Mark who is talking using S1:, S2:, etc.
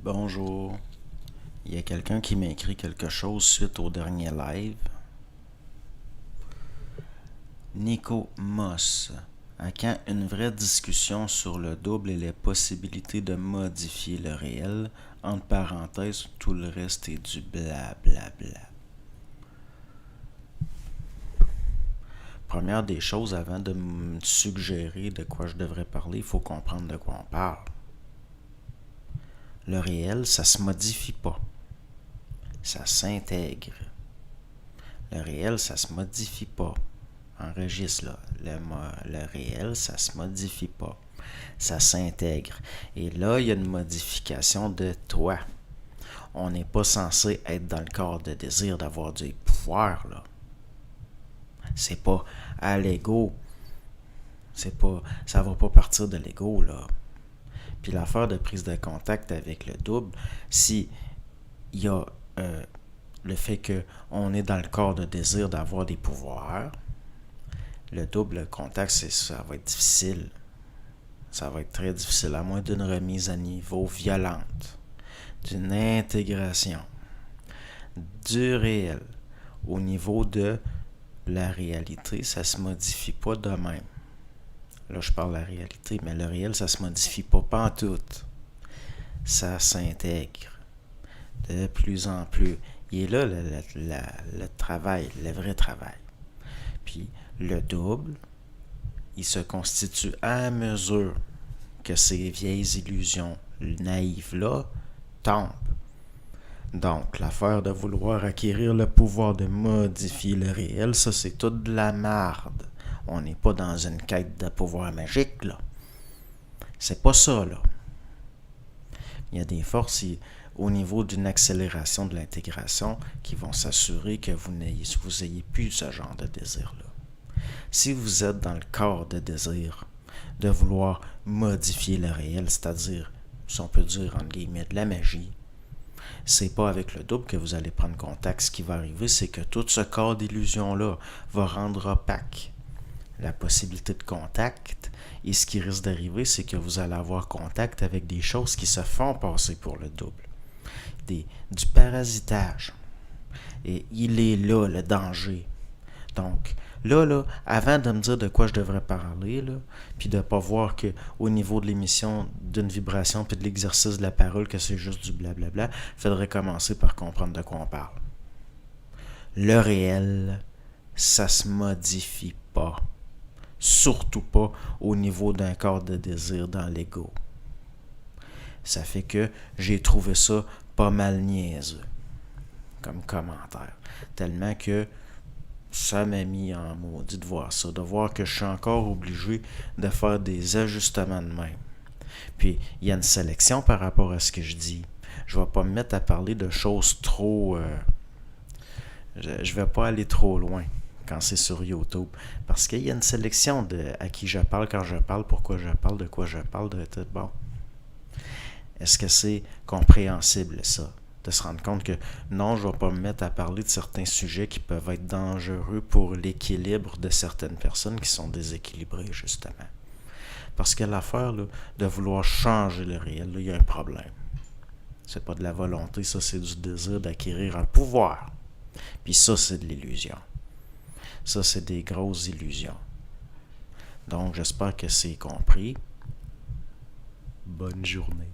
S1: Bonjour. Il y a quelqu'un qui m'a écrit quelque chose suite au dernier live. Nico Moss. À quand une vraie discussion sur le double et les possibilités de modifier le réel? Entre parenthèses, tout le reste est du blablabla. Première des choses, avant de me suggérer de quoi je devrais parler, il faut comprendre de quoi on parle. Le réel, ça se modifie pas. Ça s'intègre. Le réel, ça se modifie pas. Enregistre là. Le réel, ça se modifie pas. Ça s'intègre. Et là, il y a une modification de toi. On n'est pas censé être dans le corps de désir d'avoir du pouvoir, là. C'est pas à l'ego. Ça va pas partir de l'ego, là. Puis l'affaire de prise de contact avec le double, si il y a le fait qu'on est dans le corps de désir d'avoir des pouvoirs, le double contact, ça va être difficile. Ça va être très difficile, à moins d'une remise à niveau violente, d'une intégration du réel au niveau de la réalité. Ça se modifie pas de même. Là, je parle de la réalité, mais le réel, ça se modifie pas pantoute. Ça s'intègre de plus en plus. Il est là le travail, le vrai travail. Puis le double, il se constitue à mesure que ces vieilles illusions naïves-là tombent. Donc, l'affaire de vouloir acquérir le pouvoir de modifier le réel, ça c'est toute de la marde. On n'est pas dans une quête de pouvoir magique, là. C'est pas ça, là. Il y a des forces au niveau d'une accélération de l'intégration qui vont s'assurer que vous ayez plus ce genre de désir-là. Si vous êtes dans le corps de désir de vouloir modifier le réel, c'est-à-dire, si on peut dire, entre guillemets, de la magie, c'est pas avec le double que vous allez prendre contact. Ce qui va arriver, c'est que tout ce corps d'illusion-là va rendre opaque la possibilité de contact. Et ce qui risque d'arriver, c'est que vous allez avoir contact avec des choses qui se font passer pour le double. Du parasitage. Et il est là, le danger. Donc, là, avant de me dire de quoi je devrais parler, là, puis de ne pas voir qu'au niveau de l'émission d'une vibration puis de l'exercice de la parole, que c'est juste du blablabla, il faudrait commencer par comprendre de quoi on parle. Le réel, ça se modifie pas. Surtout pas au niveau d'un corps de désir dans l'ego. Ça fait que j'ai trouvé ça pas mal niaiseux comme commentaire. Tellement que ça m'a mis en maudit de voir ça, de voir que je suis encore obligé de faire des ajustements de même. Puis, il y a une sélection par rapport à ce que je dis. Je ne vais pas me mettre à parler de choses trop... je ne vais pas aller trop loin quand c'est sur YouTube. Parce qu'il y a une sélection de à qui je parle, quand je parle, pourquoi je parle, de quoi je parle, de tout. Bon. Est-ce que c'est compréhensible, ça? De se rendre compte que non, je ne vais pas me mettre à parler de certains sujets qui peuvent être dangereux pour l'équilibre de certaines personnes qui sont déséquilibrées, justement. Parce que l'affaire là, de vouloir changer le réel, il y a un problème. C'est pas de la volonté, ça c'est du désir d'acquérir un pouvoir. Puis ça, c'est de l'illusion. Ça, c'est des grosses illusions. Donc, j'espère que c'est compris. Bonne journée.